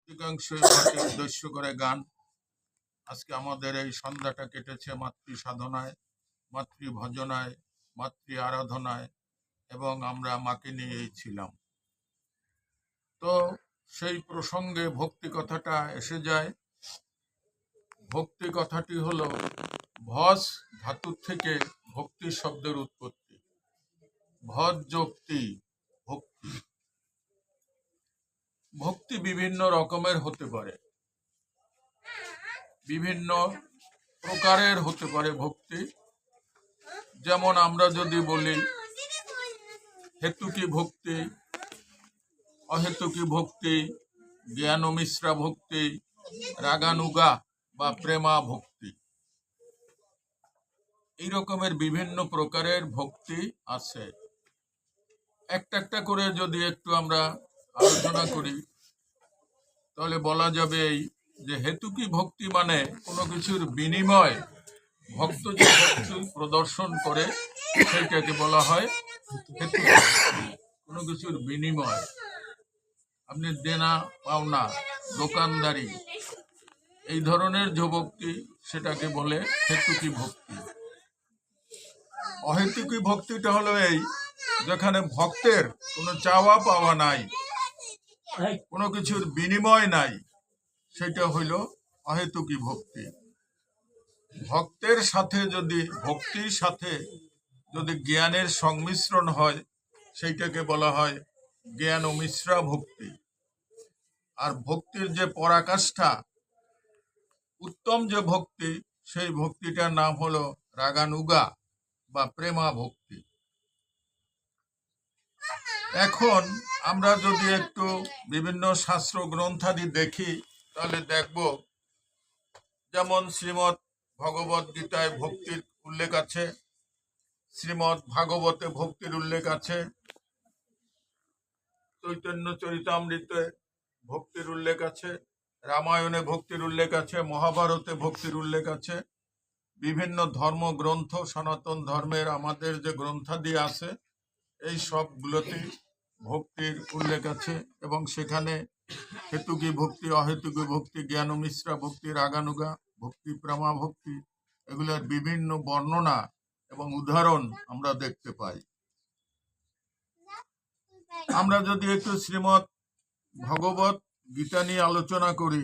অধিকাংশই মাকে উদ্দেশ্য করে গান। আজকে আমাদের এই সন্ধ্যাটা কেটেছে মাতৃ সাধনায়, মাতৃ ভজনায়, মাতৃ আরাধনায়, এবং আমরা মাকে নিয়েই ছিলাম। তো সেই প্রসঙ্গে ভক্তি কথাটা এসে যায়। ভক্তি কথাটি হলো ভজ ধাতুর থেকে ভক্তি শব্দের উৎপত্তি। ভজ যোক্তি ভক্তি। ভক্তি বিভিন্ন রকমের হতে পারে, বিভিন্ন প্রকারের হতে পারে ভক্তি। যেমন আমরা যদি বলি হেতুকি ভক্তি, অহেতুকি ভক্তি, জ্ঞান মিশ্রা ভক্তি, রাগানুগা বা প্রেমা ভক্তি, এই রকমের বিভিন্ন প্রকারের ভক্তি আছে। একটা একটা করে যদি একটু আমরা আলোচনা করি তাহলে বলা যাবে এই যে হেতুকি ভক্তি মানে কোনো কিছুর বিনিময় ভক্ত যে ভক্তি প্রদর্শন করে সেইটাকে বলা হয় হেতুকি। কোনো কিছুর বিনিময়, আপনি দেনা পাওনা, দোকানদারি, এই ধরনের যে ভক্তি সেটাকে বলে হেতুকি ভক্তি। অহেতুকি ভক্তিটা হলো এই যেখানে ভক্তের কোনো চাওয়া পাওয়া নাই, কোনো কিছুর বিনিময় নাই, সেটা হইল অহেতুকি ভক্তি। ভক্তের সাথে যদি ভক্তির সাথে যদি জ্ঞানের সংমিশ্রণ হয় সেইটাকে বলা হয় জ্ঞান ও মিশ্রা ভক্তি। আর ভক্তির যে পরাকাষ্ঠা, উত্তম যে ভক্তি, সেই ভক্তিটার নাম হলো রাগানুগা বা প্রেমা ভক্তি। এখন আমরা যদি একটু বিভিন্ন শাস্ত্র গ্রন্থাদি দেখি তাহলে দেখব, যেমন শ্রীমৎ ভগবত গীতায় ভক্তির উল্লেখ আছে, শ্রীমৎ ভাগবতে ভক্তির উল্লেখ আছে, চৈতন্য চরিতামৃতে ভক্তির উল্লেখ আছে, রামায়ণে ভক্তির উল্লেখ আছে, মহাভারতে ভক্তির উল্লেখ আছে। বিভিন্ন ধর্মগ্রন্থ, সনাতন ধর্মের আমাদের যে গ্রন্থাদি আছে এই সবগুলোতে ভক্তির উল্লেখ আছে, এবং সেখানে হেতুকি ভক্তি, অহেতুকি ভক্তি, জ্ঞান মিশ্রা ভক্তি, রাগানুগা ভক্তি, প্রেমা ভক্তি, এগুলোর বিভিন্ন বর্ণনা এবং উদাহরণ আমরা দেখতে পাই। আমরা যদি একটু শ্রীমৎ ভগবত গীতা নিয়ে আলোচনা করি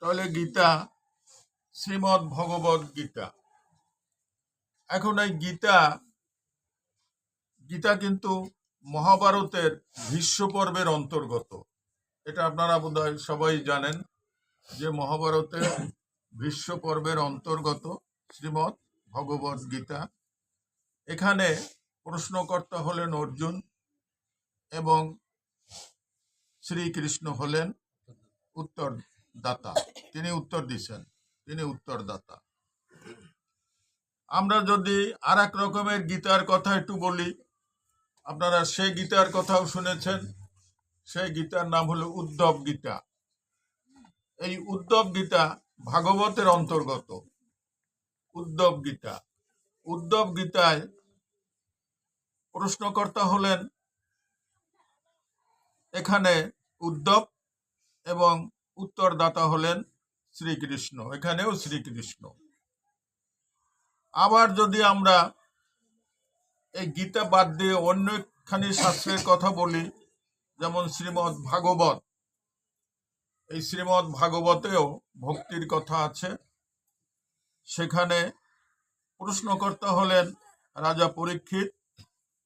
তাহলে গীতা, শ্রীমৎ ভগবত গীতা, এখন এই গীতা কিন্তু মহাভারতের ভীষ্ম পর্বের অন্তর্গত। এটা আপনারা বোধহয় সবাই জানেন যে মহাভারতের ভীষ্ম পর্বের অন্তর্গত শ্রীমৎ ভগবত গীতা। এখানে প্রশ্নকর্তা হলেন অর্জুন এবং শ্রীকৃষ্ণ হলেন উত্তরদাতা। তিনি উত্তর দিচ্ছেন, তিনি উত্তরদাতা। আমরা যদি আর এক রকমের গীতার কথা একটু বলি, আপনারা সেই গীতার কথাও শুনেছেন। সেই গীতার নাম হলো উদ্ধব গীতা। এই উদ্ধব গীতা ভাগবতের অন্তর্গত। উদ্ধব গীতা, উদ্ধব গীতায় প্রশ্নকর্তা হলেন এখানে উদ্ধব এবং উত্তরদাতা হলেন শ্রীকৃষ্ণ, এখানেও শ্রীকৃষ্ণ। আবার যদি আমরা এই গীতা বাদ দিয়ে অন্যখানি শাস্ত্রের কথা বলি, যেমন শ্রীমৎ ভাগবত, এই শ্রীমৎ ভাগবতেও ভক্তির কথা আছে। সেখানে প্রশ্নকর্তা হলেন রাজা পরীক্ষিত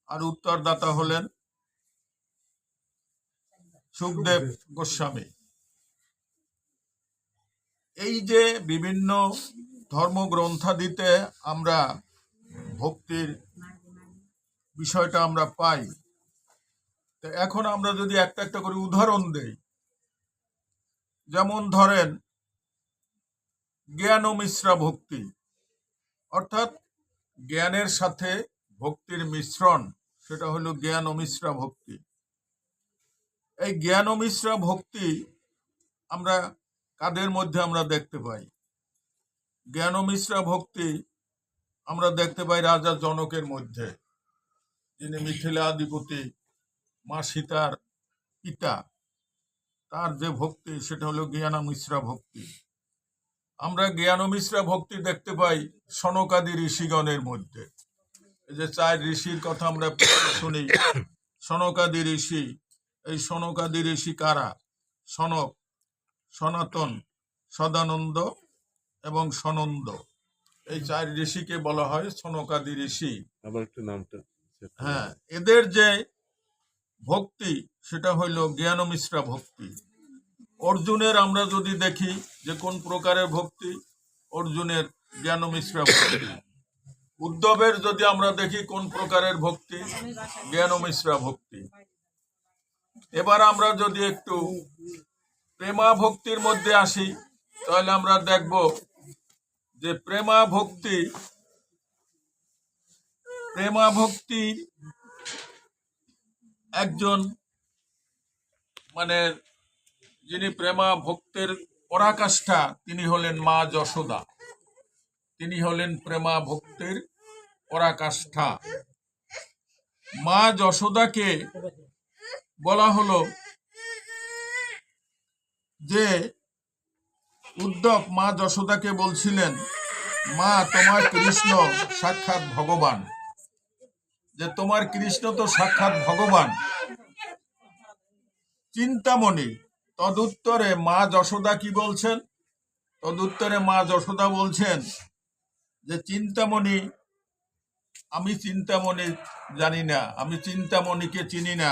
আর উত্তরদাতা হলেন সুখদেব গোস্বামী। এই যে বিভিন্ন ধর্মগ্রন্থাদিতে আমরা ভক্তির বিষয়টা আমরা পাই, তো এখন আমরা যদি একটা একটা করে উদাহরণ দেই, যেমন ধরেন জ্ঞান মিশ্রা ভক্তি, অর্থাৎ জ্ঞানের সাথে ভক্তির মিশ্রণ, সেটা হলো জ্ঞান মিশ্রা ভক্তি। এই জ্ঞান মিশ্রা ভক্তি আমরা কাদের মধ্যে আমরা দেখতে পাই? জ্ঞান মিশ্রা ভক্তি আমরা দেখতে পাই রাজা জনকের মধ্যে, যিনি মিথিলাধিপতি, মা সীতার পিতা, তার যে ভক্তি সেটা হলো জ্ঞান মিশ্রা ভক্তি। আমরা জ্ঞান মিশ্রা ভক্তি দেখতে পাই সনকাদি ঋষিগণের মধ্যে। এই যে 4 ঋষির কথা আমরা শুনি, সনকাদি ঋষি। এই সনকাদি ঋষি কারা? সনক, সনাতন, সদানন্দ এবং সনন্দ, এই 4 ঋষিকে বলা হয় সনকাদি ঋষি। আবার একটু নামটা। হ্যাঁ, এদের যে ভক্তি সেটা হইল জ্ঞান মিশ্রা ভক্তি। অর্জুনের আমরা যদি দেখি যে কোন প্রকারের ভক্তি, অর্জুনের জ্ঞান মিশ্রা ভক্তি। উদ্ধবের যদি আমরা দেখি কোন প্রকারের ভক্তি, জ্ঞান মিশ্রা ভক্তি। এবার আমরা যদি একটু প্রেমা ভক্তির মধ্যে আসি, তাহলে আমরা দেখব যে প্রেমা ভক্তি একজন মানে যিনি প্রেমা ভক্তের পরাকাষ্ঠা, তিনি হলেন মা যশোদা। তিনি হলেন প্রেমা ভক্তের পরাকাষ্ঠা। মা যশোদাকে বলা হলো যে উদ্ধব মা যশোদাকে বলছিলেন, মা তোমার কৃষ্ণ সাক্ষাৎ ভগবান, যে তোমার কৃষ্ণ তো সাক্ষাৎ ভগবান। চিন্তামণি তদুত্তরে মা যশোদা কি বলছেন? তদুত্তরে মা যশোদা বলছেন যে চিন্তামণি, আমি চিন্তামণি জানি না, আমি চিন্তামণিকে চিনি না,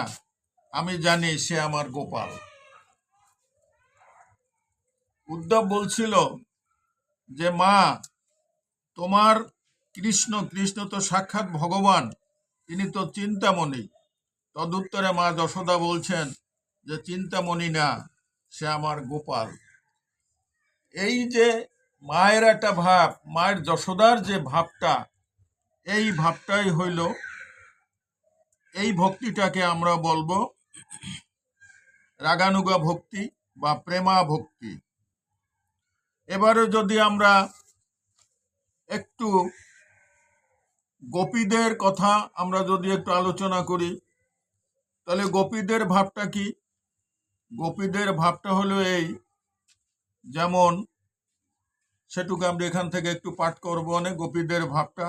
আমি জানি সে আমার গোপাল। উদ্ধব বলছিল যে মা তোমার কৃষ্ণ তো সাক্ষাৎ ভগবান, তিনি তো চিন্তামণি। তদুত্তরে মা যশোদা বলছেন যে চিন্তামণি না, সে আমার গোপাল। এই যে মায়ের একটা ভাব, মায়ের যশোদার যে ভাবটা, এই ভাবটাই হইল, এই ভক্তিটাকে আমরা বলবো রাগানুগা ভক্তি বা প্রেমা ভক্তি। এবারে যদি আমরা একটু গোপীদের কথা আমরা যদি একটু আলোচনা করি, তাহলে গোপীদের ভাবটা কি? গোপীদের ভাবটা হলো এই, যেমন সেটুকু আমরা এখান থেকে একটু পাঠ করবো। গোপীদের ভাবটা,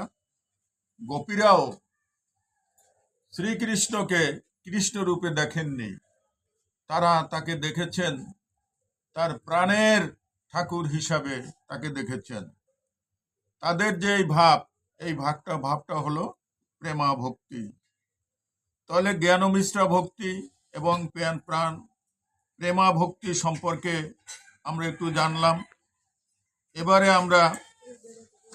গোপীরাও শ্রীকৃষ্ণকে কৃষ্ণ রূপে দেখেননি, তারা তাকে দেখেছেন তার প্রাণের ঠাকুর হিসাবে তাকে দেখেছেন। তাদের যে এই ভাবটা হলো প্রেমা ভক্তি। তাহলে জ্ঞান মিশ্রা ভক্তি এবং প্রাণ প্রেমা ভক্তি সম্পর্কে আমরা একটু জানলাম। এবারে আমরা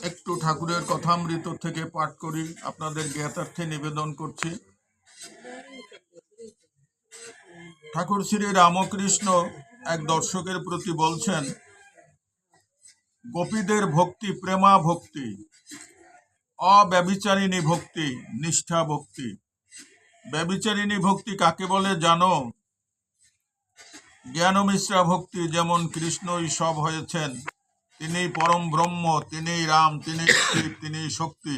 একটু ঠাকুরের কথামৃত থেকে পাঠ করি, আপনাদের জ্ঞাতার্থে নিবেদন করছি। ঠাকুর শ্রী রামকৃষ্ণ এক দর্শকের প্রতি বলছেন, গোপীদের ভক্তি প্রেমা ভক্তি, অব্যভিচারিণী ভক্তি, নিষ্ঠা ভক্তি। ব্যভিচারিণী ভক্তি কাকে বলে জানো? জ্ঞান মিশ্রা ভক্তি, যেমন কৃষ্ণই সব হয়েছেন, তিনি পরম ব্রহ্ম, তিনি রাম, তিনি শিব, তিনি শক্তি,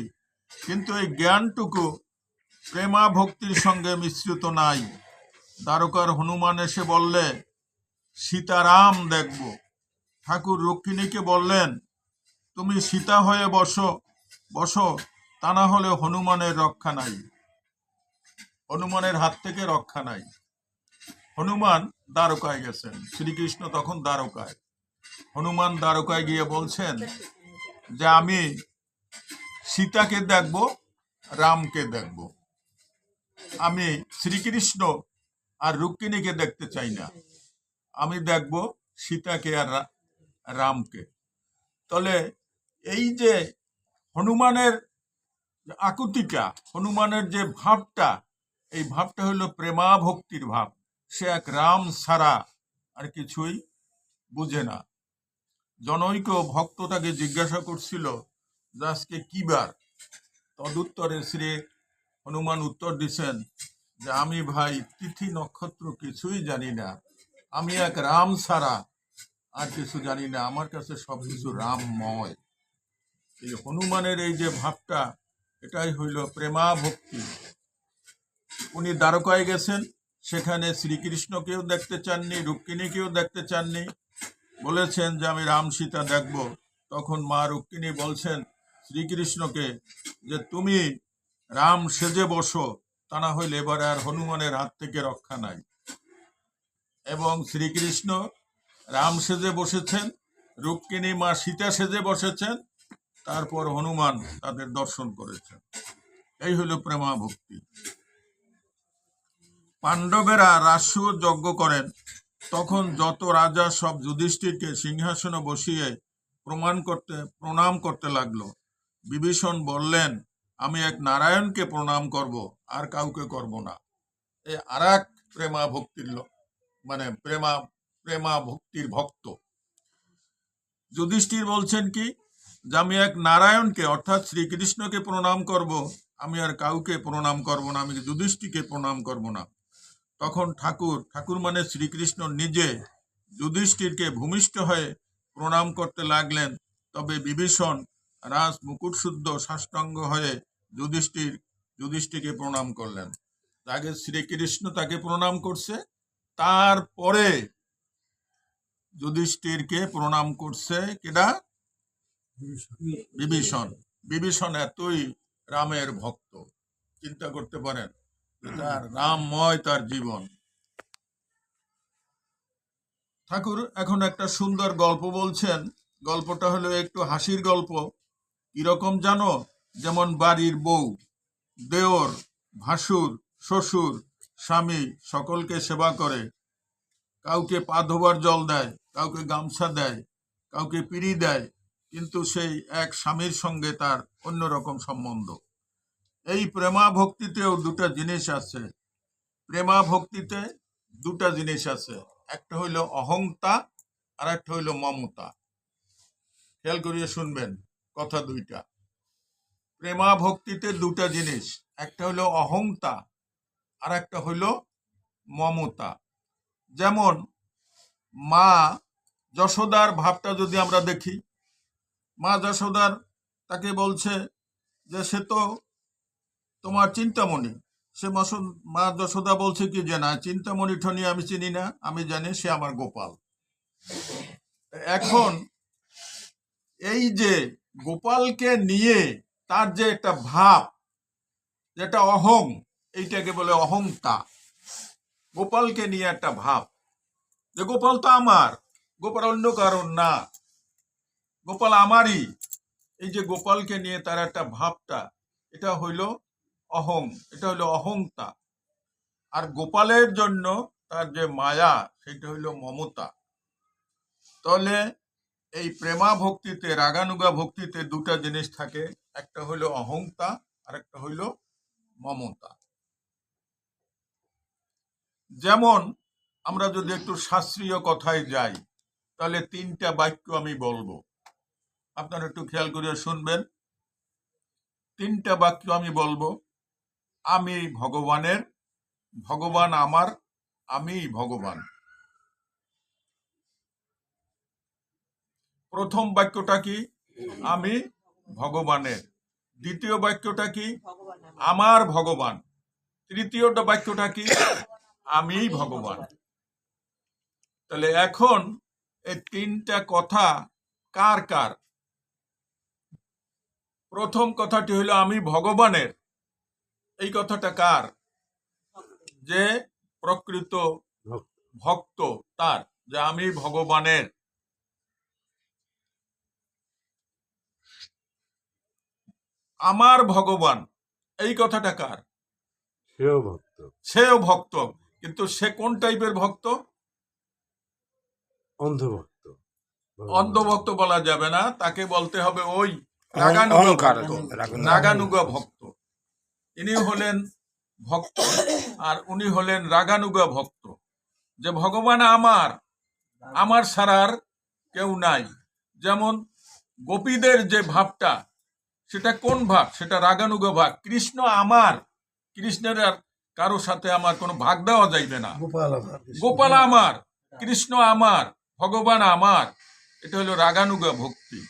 কিন্তু এই জ্ঞানটুকু প্রেমা ভক্তির সঙ্গে মিশ্রিত নাই। দ্বারকার হনুমান এসে বললে সীতারাম দেখব, ঠাকুর রুক্মিণীকে বললেন তুমি সীতা হয়ে বসো, তা না হলে হনুমানের রক্ষা নাই, হনুমানের হাত থেকে রক্ষা নাই। হনুমান দ্বারকায় গেছেন, শ্রীকৃষ্ণ তখন দ্বারকায়। হনুমান দ্বারকায় গিয়ে বলছেন যে আমি সীতাকে দেখব, রামকে দেখব, আমি শ্রীকৃষ্ণ আর রুক্মিণীকে দেখতে চাই না, আমি দেখব সীতাকে আর রামকে। তাহলে এই যে হনুমানের আকুতিটা, হনুমানের যে ভাবটা, এই ভাবটা হলো প্রেমা ভক্তির ভাব। সে এক রাম ছাড়া আর কিছুই বুঝে না। জনৈক ভক্ত তাকে জিজ্ঞাসা করছিল যে আজকে কি বার? তদুত্তরে শ্রী হনুমান উত্তর দিচ্ছেন যে আমি ভাই তিথি নক্ষত্র কিছুই জানি না, আমি এক রাম ছাড়া আর কিছু জানি না, আমার কাছে সবকিছু রামময়। এই হনুমানের এই যে ভাবটা, এটাই হইল প্রেমা ভক্তি। উনি দ্বারকায় গেছেন, সেখানে শ্রীকৃষ্ণকেও দেখতে চাননি, রুক্মিণীকেও দেখতে চাননি, বলেছেন যে আমি রাম সীতা দেখব। তখন মা রুক্মিণী বলছেন শ্রীকৃষ্ণকে যে তুমি রাম সেজে বসো, তা না হইলে এবারে আর হনুমানের হাত থেকে রক্ষা নাই। এবং শ্রীকৃষ্ণ রাম সেজে বসেছেন, রুক্মিণী মা সীতা সেজে বসেছেন, তারপর হনুমান তাদের দর্শন করেছেন। এই হলো প্রেমা ভক্তি। পাণ্ডবেরা রাষ্ট্র যজ্ঞ করেন, তখন যত রাজা সব যুধিষ্ঠিরকে সিংহাসনে বসিয়ে প্রণাম করতে লাগলো। বিভীষণ বললেন আমি এক নারায়ণকে প্রণাম করব, আর কাউকে করব না। এই আর এক প্রেমা ভক্তির মানে প্রেমা ভক্তির ভক্ত। যুধিষ্ঠির বলছেন কি যে আমি এক নারায়ণকে অর্থাৎ শ্রীকৃষ্ণকে প্রণাম করব, আমি আর কাউকে প্রণাম করব না, আমি যুধিষ্ঠিরকে প্রণাম করব না। তখন ঠাকুর মানে শ্রীকৃষ্ণ নিজে যুধিষ্ঠিরকে ভূমিষ্ঠ হয়ে প্রণাম করতে লাগলেন। তবে বিভীষণ রাজ মুকুট শুদ্ধ সাষ্টাঙ্গ হয়ে যুধিষ্ঠিরকে প্রণাম করলেন। আগে শ্রীকৃষ্ণ তাকে প্রণাম করছে, তারপরে যুধিষ্ঠিরকে প্রণাম করছে কেডা? বিভীষণ। বিভীষণ এতই রামের ভক্ত, চিন্তা করতে পারেন, তার রামময় তার জীবন। ঠাকুর এখন একটা সুন্দর গল্প বলছেন। গল্পটা হলো একটু হাসির গল্প। কিরকম জানো? যেমন বাড়ির বউ, দেওর, ভাসুর, শ্বশুর, স্বামী সকলকে সেবা করে, কাউকে পা ধোবার জল দেয়, কাউকে গামছা দেয়, কাউকে পিড়ি দেয়, কিন্তু সেই এক স্বামীর সঙ্গে তার অন্যরকম সম্বন্ধ। এই প্রেমা ভক্তিতেও দুটা জিনিস আছে। প্রেমা ভক্তিতে দুটা জিনিস আছে, একটা হইল অহংতা আর একটা হইল মমতা। খেয়াল করিয়ে শুনবেন কথা দুইটা। প্রেমা ভক্তিতে দুটা জিনিস, একটা হইল অহংতা আর একটা হইল মমতা। যেমন মা যশোদার ভাবটা যদি আমরা দেখি, মা যশোদার তাকে বলছে যে সে তো তোমার চিন্তামণি। সে মা যশোদা বলছে কি যে না, চিন্তামণি ঠনি আমি চিনি না, আমি জানি সে আমার গোপাল। এখন এই যে গোপালকে নিয়ে তার যে একটা ভাব, যেটা অহং, এইটাকে বলে অহংতা। গোপালকে নিয়ে একটা ভাব যে গোপাল তো আমার, গোপাল অন্য কারণ না, গোপাল আমারই। এই যে গোপালকে নিয়ে তার একটা ভাবটা, এটা হইল অহং, এটা হইল অহংতা। আর গোপালের জন্য তার যে মায়া, সেটা হইল মমতা। তাহলে এই প্রেমা ভক্তিতে, রাগানুগা ভক্তিতে দুটা জিনিস থাকে, একটা হইল অহংতা আর একটা হইল মমতা। যেমন আমরা যদি একটু শাস্ত্রীয় কথায় যাই, তাহলে তিনটা বাক্য আমি বলবো, আপনারা একটু খেয়াল করে শুনবেন। তিনটা বাক্য আমি বলবো। আমি ভগবানের, ভগবান আমার, আমি ভগবান। প্রথম বাক্যটা কি? আমি ভগবানের। দ্বিতীয় বাক্যটা কি? আমার ভগবান। তৃতীয় বাক্যটা কি? আমি ভগবান। তাহলে এখন এই তিনটা কথা কার কার? প্রথম কথাটি হইল আমি ভগবানের। এই কথাটা কার? যে প্রকৃত ভক্ত তার, যে আমি ভগবানের। আমার ভগবান, এই কথাটা কার? সেও ভক্ত। সেও ভক্ত, কিন্তু সে কোন টাইপের ভক্ত? অন্ধভক্ত। অন্ধভক্ত বলা যাবে না, তাকে বলতে হবে ওই রাগানুগা ভক্ত। ইনি হলেন ভক্ত আর উনি হলেন রাগানুগা ভক্ত। যে ভগবান আমার, আমার ছাড়ার কেউ নাই। যেমন গোপীদের যে ভাবটা, সেটা কোন ভাব? সেটা রাগানুগা ভাব। কৃষ্ণ আমার, কৃষ্ণের আর কারো সাথে আমার কোনো ভাগ দেওয়া যাইবে না। গোপাল আমার, কৃষ্ণ আমার, ভগবান আমার, এটা হলো রাগানুগা ভক্তি।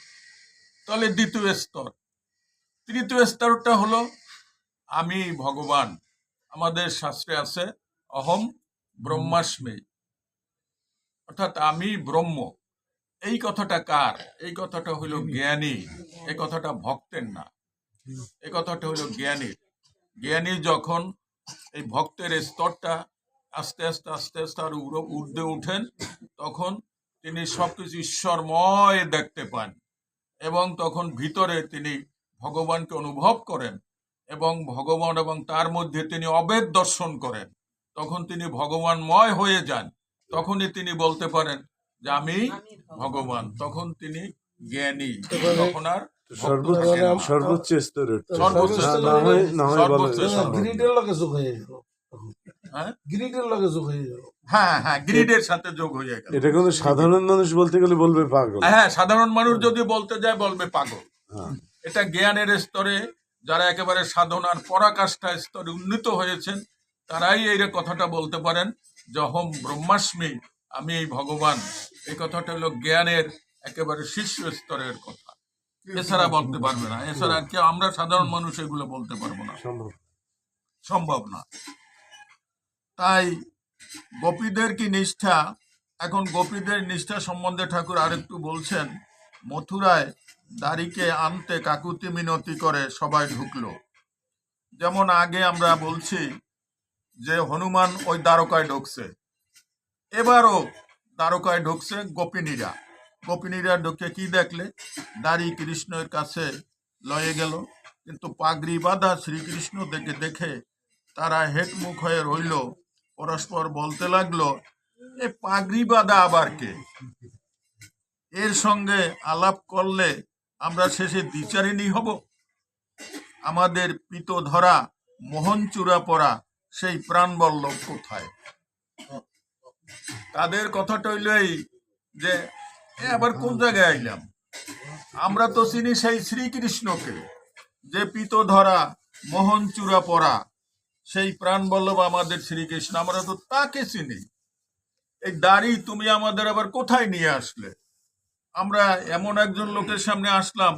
তাহলে দ্বিতীয় স্তর। তৃতীয় স্তরটা হলো আমি ভগবান। আমাদের শাস্ত্রে আছে অহম ব্রহ্মাস্মি, অর্থাৎ আমি ব্রহ্ম। এই কথাটা কার? এই কথাটা হইল জ্ঞানী। এই কথাটা ভক্তের না, এই কথাটা হইল জ্ঞানীর। জ্ঞানী যখন এই ভক্তের স্তরটা আস্তে আস্তে আস্তে আস্তে আর ঊর্ধ্বে উঠেন, তখন তিনি সবকিছু ঈশ্বরময় দেখতে পান এবং তখন ভিতরে তিনি ভগবানকে অনুভব করেন এবং ভগবান এবং তার মধ্যে তিনি অভেদ দর্শন করেন। তখন তিনি ভগবানময় হয়ে যান। তখনই তিনি বলতে পারেন যে আমি ভগবান। তখন তিনি জ্ঞানী। তখন আর ভক্ত থাকে না। সর্বোচ্চ স্তরে উঠতে হবে। সর্বোচ্চ না স্তরে। না হয় বলা সর্বোচ্চ স্তরে। সম্ভব না। গ্রিডের লগে যোগ হয়ে গেল, হ্যাঁ গ্রিডের লগে যোগ হয়ে গেল। হ্যাঁ হ্যাঁ, গ্রিডের সাথে যোগ হয়ে গেল। এটা কিন্তু সাধারণ মানুষ বলতে গেলে বলবে পাগল। হ্যাঁ, সাধারণ মানুষ যদি বলতে যায় বলবে পাগল। হ্যাঁ। এটা জ্ঞানের স্তরে যারা একেবারে সাধনার পরাকাষ্ঠা স্তরে উন্নীত হয়েছেন, তারাই এই কথাটা বলতে পারেন যে অহম ব্রহ্মাস্মি, আমি এই ভগবান। এই কথাটা হলো জ্ঞানের একেবারে শীর্ষ স্তরের কথা। এছাড়া বলতে পারবে না। এছাড়া আর কেউ, আমরা সাধারণ মানুষ এগুলো বলতে পারবো না, সম্ভব। সম্ভব না। তাই গোপীদের কি নিষ্ঠা? এখন গোপীদের নিষ্ঠা সম্বন্ধে ঠাকুর আরেকটু বলছেন। মথুরায় দাড়িকে আনতে কাকুতি মিনতি করে সবাই ঢুকলো। যেমন আগে আমরা বলছি যে হনুমান ওই দ্বারকায় ঢুকছে, এবারও দ্বারকায় ঢুকছে গোপিনীরা। গোপিনীরা ঢুকে কি দেখলে? দাড়ি কৃষ্ণের কাছে লয়ে গেল, কিন্তু পাগড়ি বাঁধা শ্রীকৃষ্ণ দেখে তারা হেটমুখ হয়ে রইল। পরস্পর বলতে লাগলো, এ পাগড়ি বাঁধা আবার কে? এর সঙ্গে আলাপ করলে আমরা শেষে দ্বিচারিণী হব। আমাদের পিত ধরা মোহন চূড়া পরা সেই প্রাণবল্লভ কোথায়? তাদের কথাটা হইল এই যে আবার কোন জায়গায় আইলাম? আমরা তো চিনি সেই শ্রীকৃষ্ণকে, যে পিত ধরা মোহন চূড়া পরা সেই প্রাণবল্লভ আমাদের শ্রীকৃষ্ণ। আমরা তো তাকে চিনি। এই দাড়ি তুমি আমাদের আবার কোথায় নিয়ে আসলে? আমরা এমন একজন লোকের সামনে আসলাম,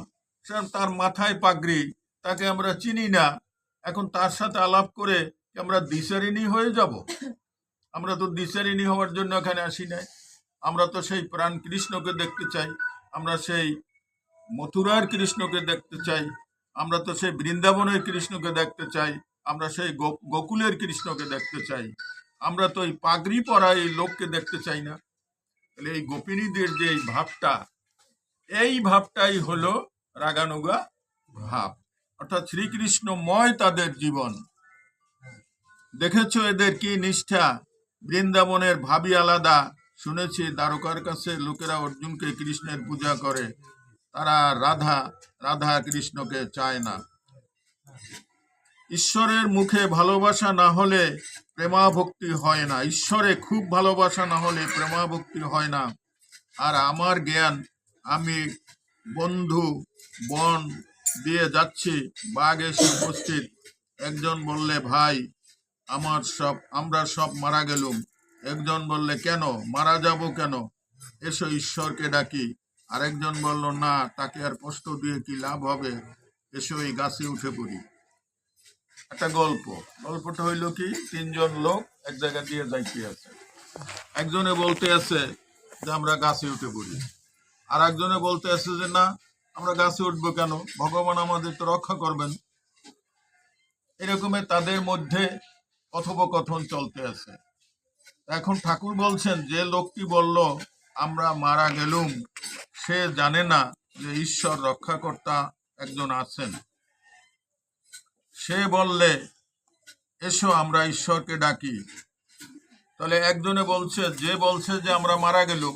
তার মাথায় পাগড়ি, তাকে আমরা চিনি না। এখন তার সাথে আলাপ করে আমরা দ্বিচারিণী হয়ে যাব? আমরা তো দ্বিচারিণী হওয়ার জন্য এখানে আসি নাই। আমরা তো সেই প্রাণ কৃষ্ণকে দেখতে চাই, আমরা সেই মথুরার কৃষ্ণকে দেখতে চাই, আমরা তো সেই বৃন্দাবনের কৃষ্ণকে দেখতে চাই, আমরা সেই গোকুলের কৃষ্ণকে দেখতে চাই। আমরা তো এই পাগড়ি পরা এই লোককে দেখতে চাই না। তাহলে এই গোপিনীদের যে এই ভাবটা, এই ভাবটাই হলো রাগানুগা ভাব, অর্থাৎ শ্রীকৃষ্ণময় তাদের জীবন। দেখেছো এদের কি নিষ্ঠা? বৃন্দাবনের ভাবি আলাদা। শুনেছি দ্বারকার কাছে লোকেরা অর্জুনকে কৃষ্ণের পূজা করে, তারা রাধা রাধা কৃষ্ণকে চায় না। ঈশ্বরের মুখে ভালোবাসা না হলে প্রেমাভক্তি হয় না। ঈশ্বরে খুব ভালোবাসা না হলে প্রেমাভক্তি হয় না। আর আমার জ্ঞান, আমি বন্ধু বন দিয়ে যাচ্ছি, বাঘ এসে উপস্থিত। একজন বললে, ভাই আমরা সব মারা গেলুম। একজন বললে, কেন মারা যাব কেন? এসো ঈশ্বরকে ডাকি। আরেকজন বলল, না, তাকে আর কষ্ট দিয়ে কি লাভ হবে, এসো এই গাছে উঠে পড়ি। একটা গল্পটা হইল কি, তিনজন লোক এক জায়গা দিয়ে যাইতে আছে। একজনে বলতে আছে যে আমরা গাছে উঠে পড়ি, আর একজনে বলতে আছে যে না, আমরা গাছে উঠবো কেন, ভগবান আমাদের তো রক্ষা করবেন। এরকমই তাদের মধ্যে কথোপকথন চলতে আছে। এখন ঠাকুর বলছেন, যে লোকটি বলল আমরা মারা গেলুম, সে জানে না যে ঈশ্বর রক্ষাকর্তা একজন আছেন। সে বললে, এসো আমরা ঈশ্বরকে ডাকি। তাহলে একজনে বলছে, যে বলছে যে আমরা মারা গেলুম,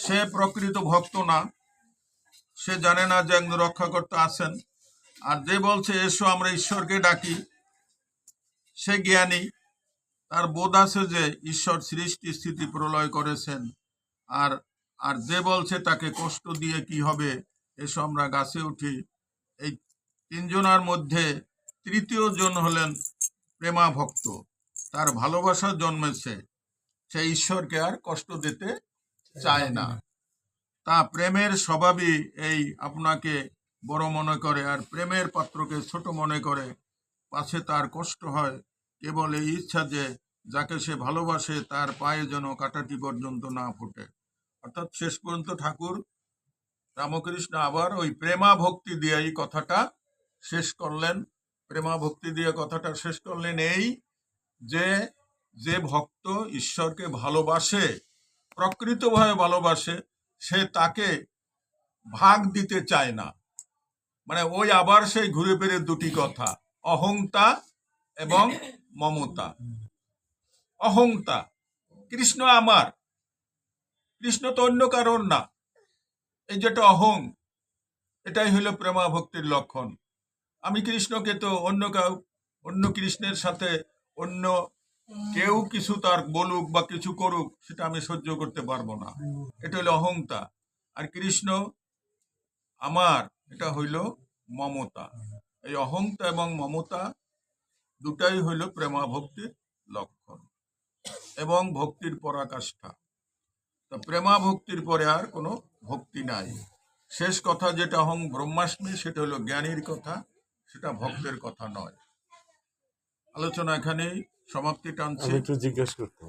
সে প্রকৃত ভক্ত না, সে জানে না যে একজন রক্ষাকর্তা আছেন। আর যে বলছে এসো আমরা ঈশ্বরকে ডাকি, সে জ্ঞানী, তার বোধ আছে যে ঈশ্বর সৃষ্টি স্থিতি প্রলয় করেছেন। আর আর যে বলছে তাকে কষ্ট দিয়ে কি হবে, এসো আমরা গাছে উঠি। এই তিনজনের মধ্যে তৃতীয় জন হলেন প্রেমা ভক্ত, তার ভালোবাসা জন্মেছে, সে ঈশ্বরকে আর কষ্ট দিতে চায় না। তা প্রেমের স্বভাবই এই আপনাকে বড় মনে করে আর প্রেমের পাত্রকে ছোট মনে করে, পাছে তার কষ্ট হয় কেবল এই ইচ্ছা যে যাকে সে ভালোবাসে তার পায়ে যেন কাঁটাটি পর্যন্ত না ফোটে। অর্থাৎ শেষ পর্যন্ত ঠাকুর রামকৃষ্ণ আবার ওই প্রেমা ভক্তি দিয়ে এই কথাটা শেষ করলেন। প্রেমা ভক্তি দিয়ে কথাটা শেষ করলেন এই যে, যে ভক্ত ঈশ্বরকে ভালোবাসে, প্রকৃতভাবে ভালোবাসে, সে তাকে ভাগ দিতে চায় না। মানে ওই আবার সেই ঘুরে ফিরে দুটি কথা, অহংতা এবং মমতা। অহংতা, কৃষ্ণ আমার, কৃষ্ণ তো অন্য কারণ না, এই যেটা অহং, এটাই হলো প্রেমা ভক্তির লক্ষণ। আমি কৃষ্ণকে তো অন্য কৃষ্ণের সাথে অন্য কেউ কিছু তার বলুক বা কিছু করুক সেটা আমি সহ্য করতে পারবো না, এটা হলো অহংতা। আর কৃষ্ণ আমার, এটা হইল মমতা। এই অহংতা এবং মমতা দুটাই হইল প্রেমা ভক্তির লক্ষণ এবং ভক্তির পরাকাষ্ঠা। তো প্রেমা ভক্তির পরে আর কোনো ভক্তি নাই। শেষ কথা যেটা অহং ব্রহ্মাস্মি, সেটা হলো জ্ঞানীর কথা, সেটা ভক্তের কথা নয়। আলোচনা এখানেই সমাপ্তি টানছি। আমি একটু জিজ্ঞেস করতাম,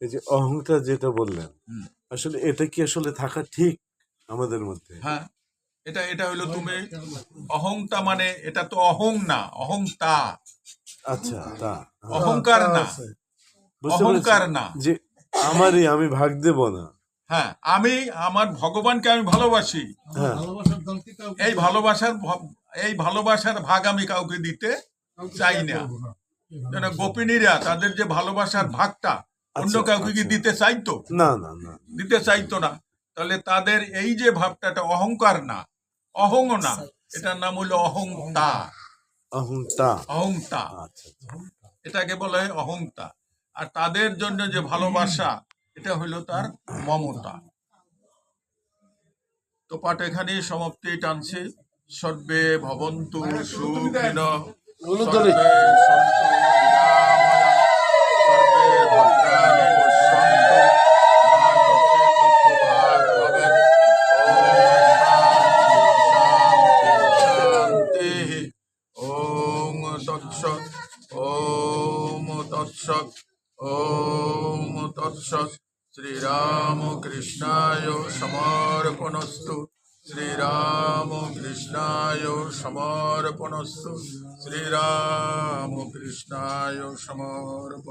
এই যে অহংকার যেটা বললেন, হুম। আসলে এটা কি আসলে থাকা ঠিক আমাদের মধ্যে? হ্যাঁ, এটা হইলো তুমি অহংতা, মানে এটা তো অহং না, অহংতা। আচ্ছা, তা অহংকার না, বুঝতে অহংকার পেরেছি না। যে আমারই, আমি ভাগ দেব না। হ্যাঁ, আমি আমার ভগবানকে আমি ভালোবাসি, হ্যাঁ, এই ভালোবাসার ভাগ আমি কাউকে দিতে চাই না। যেন গোপিনীরা তাদের যে ভালোবাসার ভাগটা অন্য আচ্ছা, কাউকে কি আচ্ছা। দিতে চাইতো? না না না, দিতে চাইতো না। তাহলে তাদের এই যে ভাবটা, এটা অহংকার না, অহং না, এটার নাম হলো অহংতা। অহংতা। অহংতা, আচ্ছা আচ্ছা। এটাকে বলা হয় অহংতা। আর তাদের জন্য যে ভালোবাসা, এটা হলো তার মমতা। তো পাঠ এখানেই সমাপ্তি টানছি। সর্বে ভবন্তু সুখিনঃ, সর্বে সন্তু নিরাময়াঃ, সর্বে ভদ্রাণি পশ্যন্তু মা কশ্চিৎ দুঃখভাগ্ ভবেৎ। ওম শান্তি শান্তি শান্তি। ওম তৎসৎ। ওম তৎসৎ। শ্রীরামকৃষ্ণায় সমর্পণস্তু। শ্রীরামকৃষ্ণায় সমর্পণস্তু। শ্রীরামকৃষ্ণায় সমর্পণ।